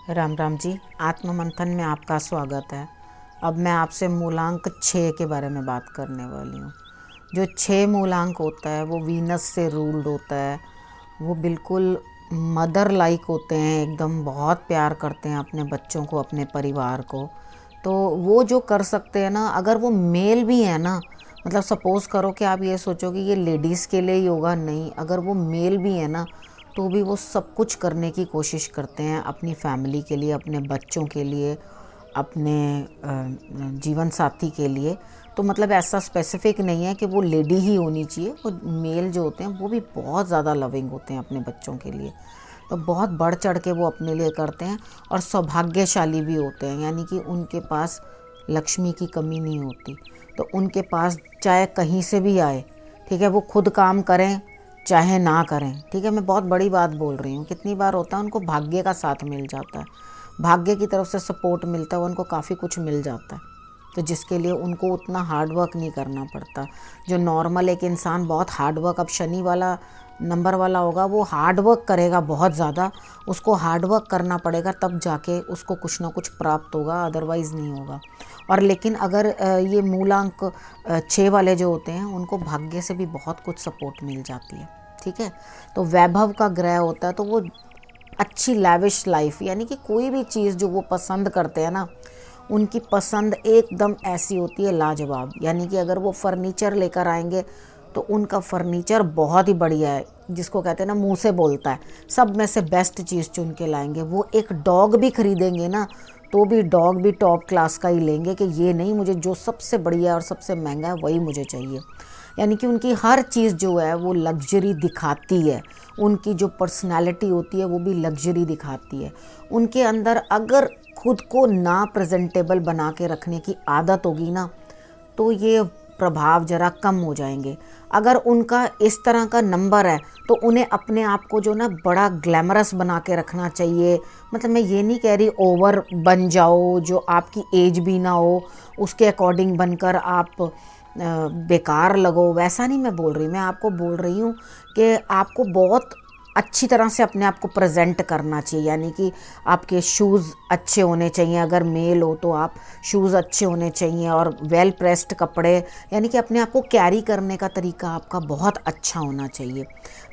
राम राम जी। आत्म मंथन में आपका स्वागत है। अब मैं आपसे मूलांक 6 के बारे में बात करने वाली हूँ। जो 6 मूलांक होता है वो वीनस से रूल्ड होता है। वो बिल्कुल मदर लाइक होते हैं, एकदम बहुत प्यार करते हैं अपने बच्चों को, अपने परिवार को। तो वो जो कर सकते हैं ना, अगर वो मेल भी है ना, मतलब सपोज़ करो कि आप ये सोचो कि ये लेडीज़ के लिए ही होगा, नहीं, अगर वो मेल भी है ना तो भी वो सब कुछ करने की कोशिश करते हैं अपनी फैमिली के लिए, अपने बच्चों के लिए, अपने जीवन साथी के लिए। तो मतलब ऐसा स्पेसिफिक नहीं है कि वो लेडी ही होनी चाहिए, वो मेल जो होते हैं वो भी बहुत ज़्यादा लविंग होते हैं अपने बच्चों के लिए। तो बहुत बढ़ चढ़ के वो अपने लिए करते हैं और सौभाग्यशाली भी होते हैं, यानी कि उनके पास लक्ष्मी की कमी नहीं होती। तो उनके पास चाहे कहीं से भी आए, ठीक है, वो खुद काम करें चाहे ना करें, ठीक है, मैं बहुत बड़ी बात बोल रही हूँ। कितनी बार होता है उनको भाग्य का साथ मिल जाता है, भाग्य की तरफ से सपोर्ट मिलता है, उनको काफ़ी कुछ मिल जाता है, तो जिसके लिए उनको उतना हार्ड वर्क नहीं करना पड़ता। जो नॉर्मल एक इंसान बहुत हार्ड वर्क, अब शनि वाला नंबर वाला होगा, वो हार्ड वर्क करेगा बहुत ज़्यादा, उसको हार्ड वर्क करना पड़ेगा तब जाके उसको कुछ ना कुछ प्राप्त होगा, अदरवाइज़ नहीं होगा। और लेकिन अगर ये मूलांक 6 वाले जो होते हैं उनको भाग्य से भी बहुत कुछ सपोर्ट मिल जाती है, ठीक है। तो वैभव का ग्रह होता है, तो वो अच्छी लैविश लाइफ, यानी कि कोई भी चीज़ जो वो पसंद करते हैं ना, उनकी पसंद एकदम ऐसी होती है लाजवाब। यानी कि अगर वो फर्नीचर लेकर आएंगे तो उनका फर्नीचर बहुत ही बढ़िया है, जिसको कहते हैं ना मुंह से बोलता है, सब में से बेस्ट चीज़ चुन के लाएंगे। वो एक डॉग भी खरीदेंगे ना तो भी डॉग भी टॉप क्लास का ही लेंगे, कि ये नहीं, मुझे जो सबसे बढ़िया और सबसे महंगा है वही मुझे चाहिए। यानी कि उनकी हर चीज़ जो है वो लग्जरी दिखाती है, उनकी जो पर्सनालिटी होती है वो भी लग्जरी दिखाती है। उनके अंदर अगर खुद को ना प्रेजेंटेबल बना के रखने की आदत होगी ना, तो ये प्रभाव ज़रा कम हो जाएंगे। अगर उनका इस तरह का नंबर है तो उन्हें अपने आप को जो ना बड़ा ग्लैमरस बना के रखना चाहिए। मतलब मैं ये नहीं कह रही ओवर बन जाओ, जो आपकी एज भी ना हो उसके अकॉर्डिंग बनकर आप बेकार लगो, वैसा नहीं मैं बोल रही। मैं आपको बोल रही हूँ कि आपको बहुत अच्छी तरह से अपने आप को प्रेजेंट करना चाहिए। यानी कि आपके शूज़ अच्छे होने चाहिए, अगर मेल हो तो आप शूज़ अच्छे होने चाहिए, और वेल प्रेस्ड कपड़े, यानी कि अपने आप को कैरी करने का तरीका आपका बहुत अच्छा होना चाहिए,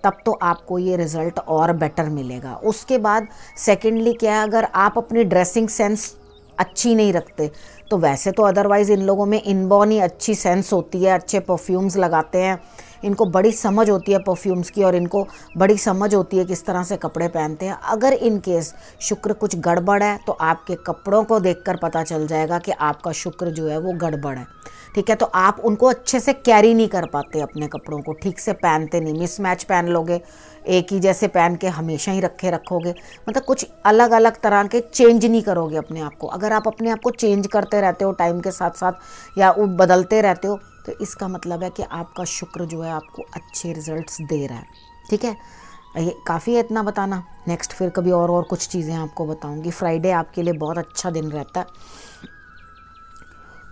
तब तो आपको ये रिज़ल्ट और बेटर मिलेगा। उसके बाद सेकेंडली क्या है, अगर आप अपनी ड्रेसिंग सेंस अच्छी नहीं रखते, तो वैसे तो अदरवाइज़ इन लोगों में इनबॉर्न ही अच्छी सेंस होती है, अच्छे परफ्यूम्स लगाते हैं, इनको बड़ी समझ होती है परफ्यूम्स की, और इनको बड़ी समझ होती है किस तरह से कपड़े पहनते हैं। अगर इन केस शुक्र कुछ गड़बड़ है तो आपके कपड़ों को देखकर पता चल जाएगा कि आपका शुक्र जो है वो गड़बड़ है, ठीक है। तो आप उनको अच्छे से कैरी नहीं कर पाते, अपने कपड़ों को ठीक से पहनते नहीं, मिसमैच पहन लोगे, एक ही जैसे पहन के हमेशा ही रखोगे, मतलब कुछ अलग अलग तरह के चेंज नहीं करोगे अपने आप को। अगर आप अपने आप को चेंज करते रहते हो टाइम के साथ साथ, या वो बदलते रहते हो, तो इसका मतलब है कि आपका शुक्र जो है आपको अच्छे रिजल्ट्स दे रहा है, ठीक है। ये काफ़ी है इतना बताना। नेक्स्ट फिर कभी और कुछ चीज़ें आपको बताऊंगी। फ्राइडे आपके लिए बहुत अच्छा दिन रहता है।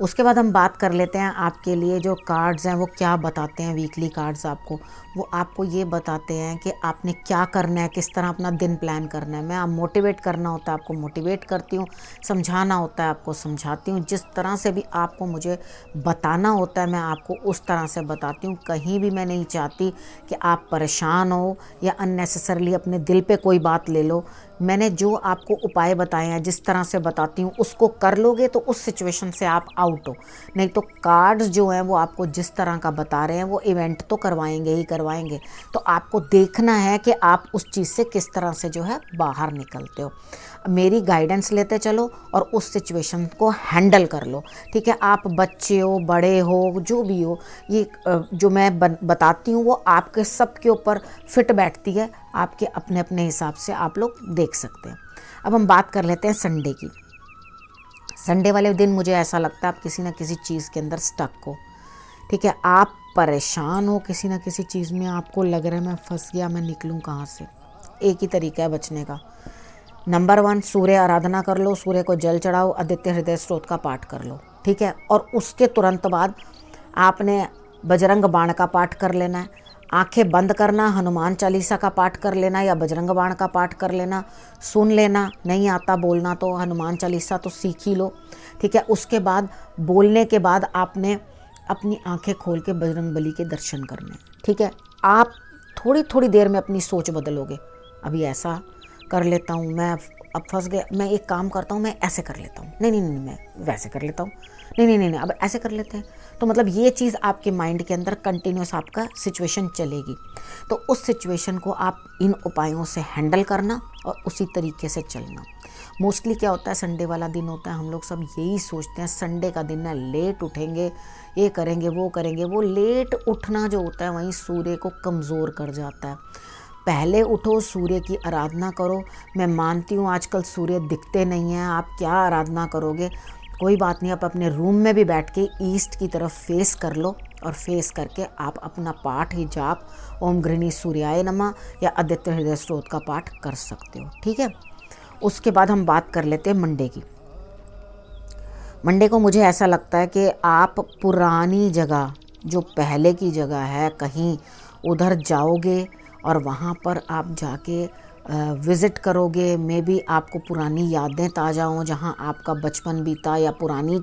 उसके बाद हम बात कर लेते हैं आपके लिए जो कार्ड्स हैं वो क्या बताते हैं। वीकली कार्ड्स आपको, वो आपको ये बताते हैं कि आपने क्या करना है, किस तरह अपना दिन प्लान करना है। मैं आप मोटिवेट करना होता है आपको मोटिवेट करती हूँ, समझाना होता है आपको समझाती हूँ, जिस तरह से भी आपको मुझे बताना होता है मैं आपको उस तरह से बताती हूँ। कहीं भी मैं नहीं चाहती कि आप परेशान हो या अननेसेसरली अपने दिल पे कोई बात ले लो। मैंने जो आपको उपाय बताए हैं, जिस तरह से बताती हूँ, उसको कर लोगे तो उस सिचुएशन से आप आउट हो। नहीं तो कार्ड्स जो हैं वो आपको जिस तरह का बता रहे हैं वो इवेंट तो करवाएंगे ही करवाएंगे, तो आपको देखना है कि आप उस चीज़ से किस तरह से जो है बाहर निकलते हो। मेरी गाइडेंस लेते चलो और उस सिचुएशन को हैंडल कर लो, ठीक है। आप बच्चे हो, बड़े हो, जो भी हो, ये जो मैं बताती हूँ वो आपके सबके ऊपर फिट बैठती है, आपके अपने अपने हिसाब से आप लोग देख सकते हैं। अब हम बात कर लेते हैं संडे की। संडे वाले दिन मुझे ऐसा लगता है आप किसी ना किसी चीज़ के अंदर स्टक हो, ठीक है। आप परेशान हो किसी ना किसी चीज़ में, आपको लग रहा है मैं फंस गया, मैं निकलूं कहाँ से। एक ही तरीका है बचने का। नंबर 1, सूर्य आराधना कर लो, सूर्य को जल चढ़ाओ, आदित्य हृदय स्तोत्र का पाठ कर लो, ठीक है। और उसके तुरंत बाद आपने बजरंग बाण का पाठ कर लेना है। आंखें बंद करना, हनुमान चालीसा का पाठ कर लेना या बजरंग बाण का पाठ कर लेना, सुन लेना। नहीं आता बोलना तो हनुमान चालीसा तो सीख ही लो, ठीक है। उसके बाद बोलने के बाद आपने अपनी आंखें खोल के बजरंग बली के दर्शन करने, ठीक है। आप थोड़ी थोड़ी देर में अपनी सोच बदलोगे, अभी ऐसा कर लेता हूँ मैं, अब फंस गया, मैं एक काम करता हूँ, मैं ऐसे कर लेता हूँ, नहीं नहीं नहीं मैं वैसे कर लेता हूँ, नहीं नहीं नहीं नहीं अब ऐसे कर लेते हैं। तो मतलब ये चीज़ आपके माइंड के अंदर कंटिन्यूस आपका सिचुएशन चलेगी। तो उस सिचुएशन को आप इन उपायों से हैंडल करना और उसी तरीके से चलना। मोस्टली क्या होता है, संडे वाला दिन होता है, हम लोग सब यही सोचते हैं संडे का दिन है, लेट उठेंगे, ये करेंगे वो करेंगे। वो लेट उठना जो होता है वहीं सूर्य को कमज़ोर कर जाता है। पहले उठो, सूर्य की आराधना करो। मैं मानती हूँ आजकल सूर्य दिखते नहीं हैं, आप क्या आराधना करोगे, कोई बात नहीं, आप अपने रूम में भी बैठ के ईस्ट की तरफ फेस कर लो और फेस करके आप अपना पाठ ही जाप ओम गृहिणी सूर्याय नमः या आदित्य हृदय स्तोत्र का पाठ कर सकते हो, ठीक है। उसके बाद हम बात कर लेते हैं मंडे की। मंडे को मुझे ऐसा लगता है कि आप पुरानी जगह, जो पहले की जगह है, कहीं उधर जाओगे और वहाँ पर आप जाके विज़िट करोगे। मे बी आपको पुरानी यादें ताज़ा हों, जहाँ आपका बचपन बीता या पुरानी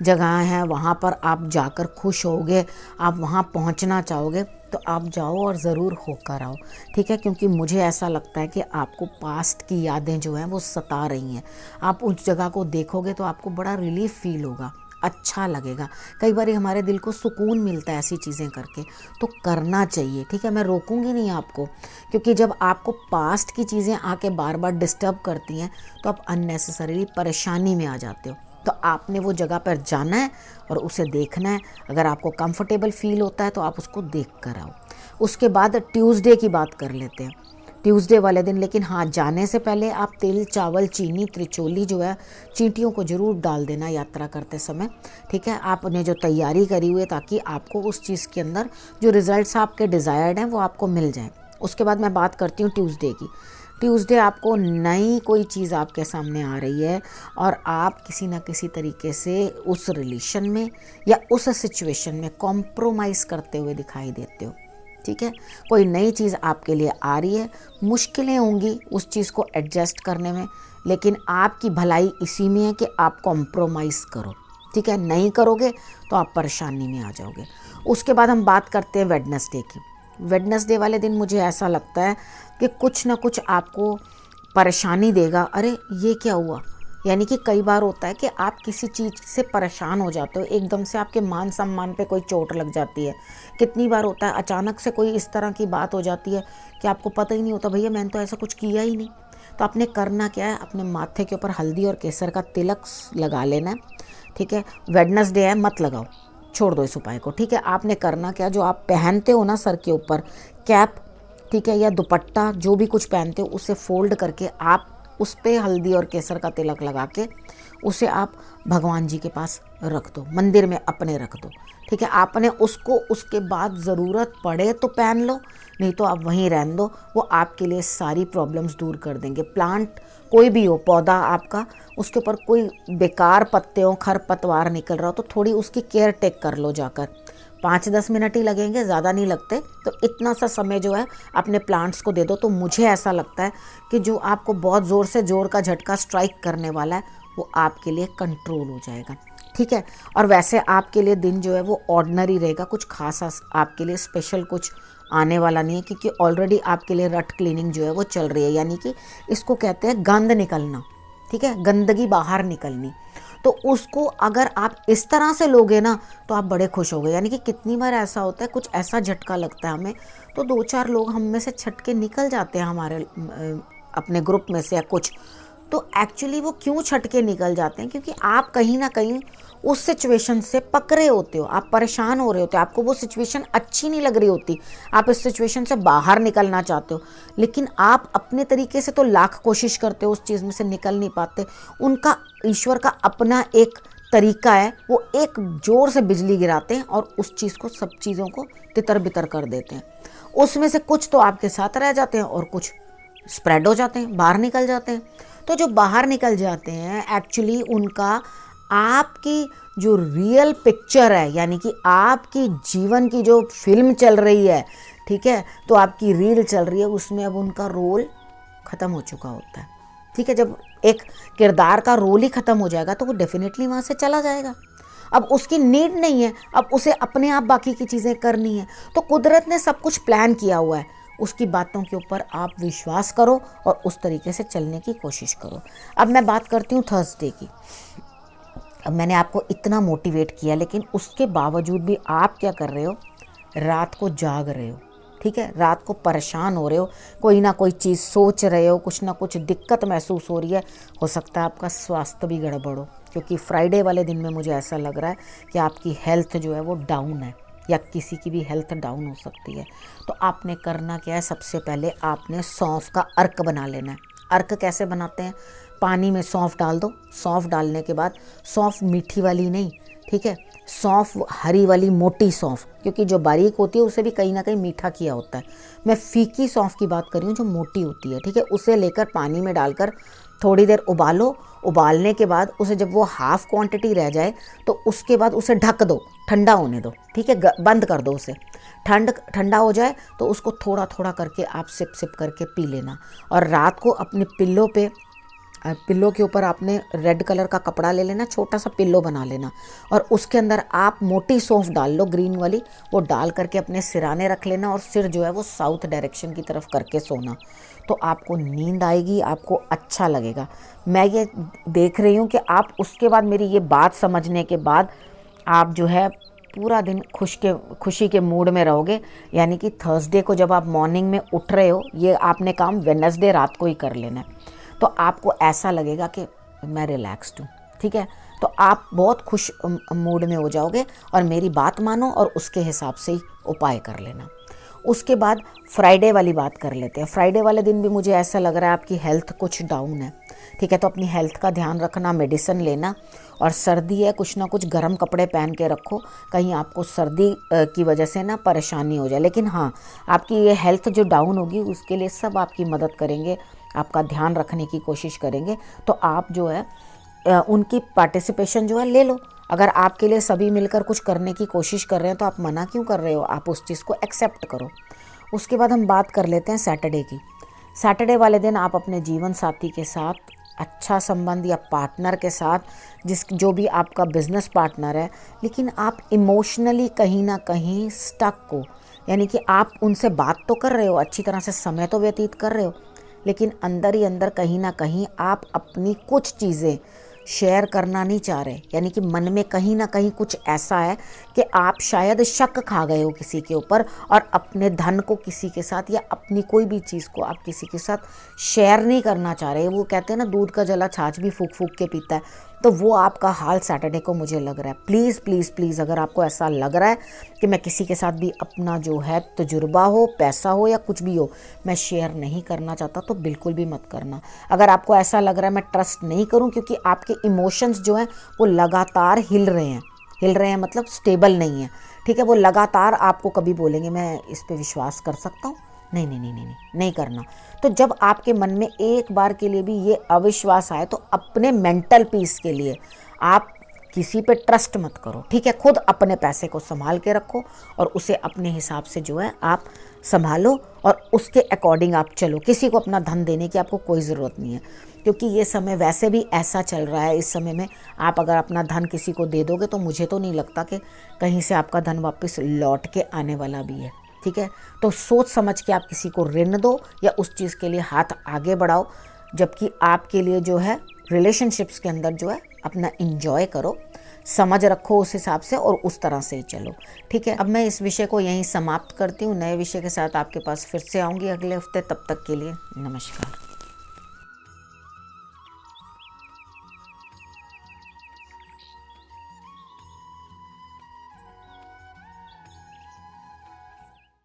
जगह हैं, वहाँ पर आप जाकर खुश होगे, आप वहाँ पहुँचना चाहोगे, तो आप जाओ और ज़रूर होकर आओ, ठीक है। क्योंकि मुझे ऐसा लगता है कि आपको पास्ट की यादें जो हैं वो सता रही हैं। आप उस जगह को देखोगे तो आपको बड़ा रिलीफ फील होगा, अच्छा लगेगा। कई बार हमारे दिल को सुकून मिलता है ऐसी चीज़ें करके, तो करना चाहिए, ठीक है। मैं रोकूंगी नहीं आपको, क्योंकि जब आपको पास्ट की चीज़ें आके बार बार डिस्टर्ब करती हैं तो आप अननेसेसरीली परेशानी में आ जाते हो। तो आपने वो जगह पर जाना है और उसे देखना है। अगर आपको कंफर्टेबल फील होता है तो आप उसको देख कर आओ। उसके बाद ट्यूसडे की बात कर लेते हैं। ट्यूसडे वाले दिन, लेकिन हाँ, जाने से पहले आप तिल, चावल, चीनी, त्रिचोली जो है, चींटियों को ज़रूर डाल देना यात्रा करते समय, ठीक है। आपने जो तैयारी करी हुई है ताकि आपको उस चीज़ के अंदर जो रिज़ल्ट्स आपके डिज़ायर्ड हैं वो आपको मिल जाएं। उसके बाद मैं बात करती हूँ ट्यूसडे की। ट्यूसडे आपको नई कोई चीज़ आपके सामने आ रही है और आप किसी न किसी तरीके से उस रिलेशन में या उस सिचुएशन में कॉम्प्रोमाइज़ करते हुए दिखाई देते हो, ठीक है। कोई नई चीज़ आपके लिए आ रही है, मुश्किलें होंगी उस चीज़ को एडजस्ट करने में, लेकिन आपकी भलाई इसी में है कि आप कॉम्प्रोमाइज़ करो, ठीक है। नहीं करोगे तो आप परेशानी में आ जाओगे। उसके बाद हम बात करते हैं वेडनेसडे की। वेडनेसडे वाले दिन मुझे ऐसा लगता है कि कुछ ना कुछ आपको परेशानी देगा। अरे ये क्या हुआ, यानी कि कई बार होता है कि आप किसी चीज़ से परेशान हो जाते हो, एकदम से आपके मान सम्मान पे कोई चोट लग जाती है। कितनी बार होता है अचानक से कोई इस तरह की बात हो जाती है कि आपको पता ही नहीं होता, भैया मैंने तो ऐसा कुछ किया ही नहीं। तो आपने करना क्या है, अपने माथे के ऊपर हल्दी और केसर का तिलक लगा लेना है, ठीक है। वेडनेसडे है, मत लगाओ, छोड़ दो इस उपाय को, ठीक है। आपने करना क्या, जो आप पहनते हो ना सर के ऊपर कैप, ठीक है, या दुपट्टा, जो भी कुछ पहनते हो उसे फोल्ड करके आप उस पे हल्दी और केसर का तिलक लगा के उसे आप भगवान जी के पास रख दो, मंदिर में अपने रख दो, ठीक है। आपने उसको उसके बाद ज़रूरत पड़े तो पहन लो, नहीं तो आप वहीं रहने दो। वो आपके लिए सारी प्रॉब्लम्स दूर कर देंगे। प्लांट कोई भी हो, पौधा आपका, उसके ऊपर कोई बेकार पत्ते हो, खरपतवार निकल रहा हो, तो थोड़ी उसकी केयर टेक कर लो जाकर। 5-10 मिनट ही लगेंगे, ज़्यादा नहीं लगते। तो इतना सा समय जो है अपने प्लांट्स को दे दो। तो मुझे ऐसा लगता है कि जो आपको बहुत ज़ोर से जोर का झटका स्ट्राइक करने वाला है वो आपके लिए कंट्रोल हो जाएगा, ठीक है। और वैसे आपके लिए दिन जो है वो ऑर्डिनरी रहेगा, कुछ खास आपके लिए स्पेशल कुछ आने वाला नहीं है, क्योंकि ऑलरेडी आपके लिए रट क्लीनिंग जो है वो चल रही है, यानी कि इसको कहते हैं गंद निकलना, ठीक है, गंदगी बाहर निकलनी। तो उसको अगर आप इस तरह से लोगे ना तो आप बड़े खुश होगे। यानी कि कितनी बार ऐसा होता है, कुछ ऐसा झटका लगता है हमें, तो 2-4 लोग हम में से छटके निकल जाते हैं हमारे अपने ग्रुप में से या कुछ। तो एक्चुअली वो क्यों छटके निकल जाते हैं, क्योंकि आप कहीं ना कहीं उस सिचुएशन से पकड़े होते हो, आप परेशान हो रहे होते हो, आपको वो सिचुएशन अच्छी नहीं लग रही होती, आप इस सिचुएशन से बाहर निकलना चाहते हो, लेकिन आप अपने तरीके से तो लाख कोशिश करते हो, उस चीज़ में से निकल नहीं पाते। उनका, ईश्वर का अपना एक तरीका है, वो एक जोर से बिजली गिराते हैं और उस चीज़ को, सब चीज़ों को तितर बितर कर देते हैं। उसमें से कुछ तो आपके साथ रह जाते हैं और कुछ स्प्रेड हो जाते हैं, बाहर निकल जाते हैं। तो जो बाहर निकल जाते हैं एक्चुअली उनका आपकी जो रियल पिक्चर है, यानी कि आपकी जीवन की जो फिल्म चल रही है, ठीक है, तो आपकी रील चल रही है, उसमें अब उनका रोल ख़त्म हो चुका होता है। ठीक है, जब एक किरदार का रोल ही ख़त्म हो जाएगा तो वो डेफिनेटली वहाँ से चला जाएगा। अब उसकी नीड नहीं है, अब उसे अपने आप बाकी की चीज़ें करनी है। तो कुदरत ने सब कुछ प्लान किया हुआ है, उसकी बातों के ऊपर आप विश्वास करो और उस तरीके से चलने की कोशिश करो। अब मैं बात करती हूँ थर्सडे की। अब मैंने आपको इतना मोटिवेट किया, लेकिन उसके बावजूद भी आप क्या कर रहे हो, रात को जाग रहे हो। ठीक है, रात को परेशान हो रहे हो, कोई ना कोई चीज़ सोच रहे हो, कुछ ना कुछ दिक्कत महसूस हो रही है। हो सकता है आपका स्वास्थ्य भी गड़बड़ हो, क्योंकि फ्राइडे वाले दिन में मुझे ऐसा लग रहा है कि आपकी हेल्थ जो है वो डाउन है, या किसी की भी हेल्थ डाउन हो सकती है। तो आपने करना क्या है, सबसे पहले आपने सौंफ का अर्क बना लेना है। अर्क कैसे बनाते हैं, पानी में सौंफ डाल दो, सौंफ डालने के बाद, सौंफ मीठी वाली नहीं, ठीक है, सौंफ हरी वाली मोटी सौंफ, क्योंकि जो बारीक होती है उसे भी कहीं ना कहीं मीठा किया होता है। मैं फीकी सौंफ की बात कर रही हूँ, जो मोटी होती है। ठीक है, उसे लेकर पानी में डालकर थोड़ी देर उबालो। उबालने के बाद उसे जब वो हाफ़ क्वांटिटी रह जाए तो उसके बाद उसे ढक दो, ठंडा होने दो। ठीक है, बंद कर दो उसे, ठंडा हो जाए तो उसको थोड़ा थोड़ा करके आप सिप सिप करके पी लेना। और रात को अपने पिल्लो के ऊपर आपने रेड कलर का कपड़ा ले लेना, छोटा सा पिल्लो बना लेना, और उसके अंदर आप मोटी सौंफ डाल लो, ग्रीन वाली, वो डाल करके अपने सिराने रख लेना, और सिर जो है वो साउथ डायरेक्शन की तरफ करके सोना। तो आपको नींद आएगी, आपको अच्छा लगेगा। मैं ये देख रही हूँ कि आप उसके बाद, मेरी ये बात समझने के बाद, आप जो है पूरा दिन खुशी के मूड में रहोगे। यानी कि थर्सडे को जब आप मॉर्निंग में उठ रहे हो, ये आपने काम वेडनेसडे रात को ही कर लेना है, तो आपको ऐसा लगेगा कि मैं रिलैक्स्ड हूँ। ठीक है, तो आप बहुत खुश मूड में हो जाओगे, और मेरी बात मानो और उसके हिसाब से ही उपाय कर लेना। उसके बाद फ्राइडे वाली बात कर लेते हैं। फ्राइडे वाले दिन भी मुझे ऐसा लग रहा है आपकी हेल्थ कुछ डाउन है। ठीक है, तो अपनी हेल्थ का ध्यान रखना, मेडिसिन लेना, और सर्दी है, कुछ ना कुछ गर्म कपड़े पहन के रखो, कहीं आपको सर्दी की वजह से ना परेशानी हो जाए। लेकिन हाँ, आपकी ये हेल्थ जो डाउन होगी उसके लिए सब आपकी मदद करेंगे, आपका ध्यान रखने की कोशिश करेंगे। तो आप जो है उनकी पार्टिसिपेशन जो है ले लो। अगर आपके लिए सभी मिलकर कुछ करने की कोशिश कर रहे हैं तो आप मना क्यों कर रहे हो, आप उस चीज़ को एक्सेप्ट करो। उसके बाद हम बात कर लेते हैं सैटरडे की। सैटरडे वाले दिन आप अपने जीवन साथी के साथ, अच्छा संबंध या पार्टनर के साथ, जो भी आपका बिजनेस पार्टनर है, लेकिन आप इमोशनली कहीं ना कहीं स्टक हो। यानी कि आप उनसे बात तो कर रहे हो, अच्छी तरह से समय तो व्यतीत कर रहे हो, लेकिन अंदर ही अंदर कहीं ना कहीं आप अपनी कुछ चीज़ें शेयर करना नहीं चाह रहे। यानी कि मन में कहीं ना कहीं कुछ ऐसा है कि आप शायद शक खा गए हो किसी के ऊपर, और अपने धन को किसी के साथ, या अपनी कोई भी चीज़ को आप किसी के साथ शेयर नहीं करना चाह रहे। वो कहते हैं ना, दूध का जला छाछ भी फूक फूक के पीता है। तो वो आपका हाल सैटरडे को मुझे लग रहा है। प्लीज़ प्लीज़ प्लीज़, अगर आपको ऐसा लग रहा है कि मैं किसी के साथ भी अपना जो है तजुर्बा हो, पैसा हो या कुछ भी हो, मैं शेयर नहीं करना चाहता, तो बिल्कुल भी मत करना। अगर आपको ऐसा लग रहा है मैं ट्रस्ट नहीं करूं, क्योंकि आपके इमोशंस जो हैं वो लगातार हिल रहे हैं, मतलब स्टेबल नहीं है। ठीक है, वो लगातार आपको कभी बोलेंगे मैं इस पे विश्वास कर सकता हूँ, नहीं नहीं नहीं नहीं नहीं नहीं करना। तो जब आपके मन में एक बार के लिए भी ये अविश्वास आए, तो अपने मेंटल पीस के लिए आप किसी पे ट्रस्ट मत करो। ठीक है, खुद अपने पैसे को संभाल के रखो, और उसे अपने हिसाब से जो है आप संभालो, और उसके अकॉर्डिंग आप चलो। किसी को अपना धन देने की आपको कोई ज़रूरत नहीं है, क्योंकि ये समय वैसे भी ऐसा चल रहा है। इस समय में आप अगर अपना धन किसी को दे दोगे, तो मुझे तो नहीं लगता कि कहीं से आपका धन वापस लौट के आने वाला भी है। ठीक है, तो सोच समझ के आप किसी को ऋण दो, या उस चीज़ के लिए हाथ आगे बढ़ाओ, जबकि आपके लिए जो है रिलेशनशिप्स के अंदर जो है अपना इंजॉय करो, समझ रखो उस हिसाब से, और उस तरह से ही चलो। ठीक है, अब मैं इस विषय को यहीं समाप्त करती हूँ। नए विषय के साथ आपके पास फिर से आऊँगी अगले हफ्ते। तब तक के लिए नमस्कार।